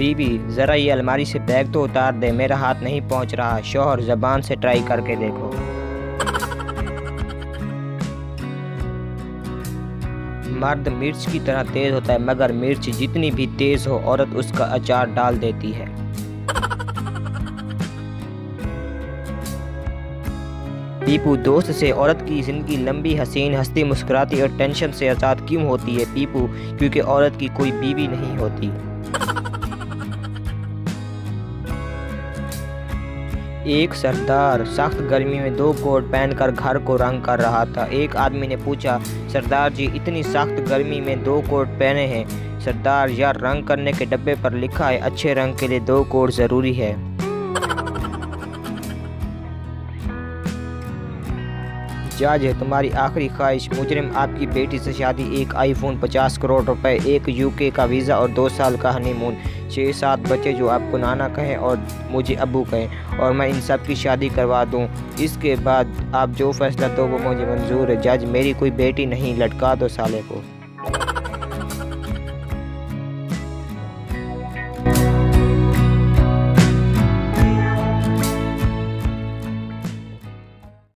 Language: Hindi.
बीवी, ज़रा ये अलमारी से बैग तो उतार दे, मेरा हाथ नहीं पहुंच रहा। शौहर, ज़बान से ट्राई करके देखो। मर्द मिर्च की तरह तेज़ होता है, मगर मिर्च जितनी भी तेज़ हो औरत उसका अचार डाल देती है। पीपू, दोस्त से औरत की ज़िंदगी लंबी, हसीन, हंसती मुस्कुराती और टेंशन से आज़ाद क्यों होती है? पीपू, क्योंकि औरत की कोई बीवी नहीं होती। एक सरदार सख्त गर्मी में 2 कोट पहनकर घर को रंग कर रहा था। एक आदमी ने पूछा, सरदार जी, इतनी सख्त गर्मी में 2 कोट पहने हैं? सरदार, यार, रंग करने के डब्बे पर लिखा है अच्छे रंग के लिए 2 कोट ज़रूरी है। जज, तुम्हारी आखिरी ख्वाहिश। मुजरिम, आपकी बेटी से शादी, एक आईफोन, 50 करोड़ रुपए, एक यूके का वीज़ा और 2 साल का हनीमून, 6-7 बच्चे जो आपको नाना कहें और मुझे अब्बू कहें, और मैं इन सब की शादी करवा दूं। इसके बाद आप जो फैसला दो वो मुझे मंजूर है। जज, मेरी कोई बेटी नहीं, लटका दो साले को।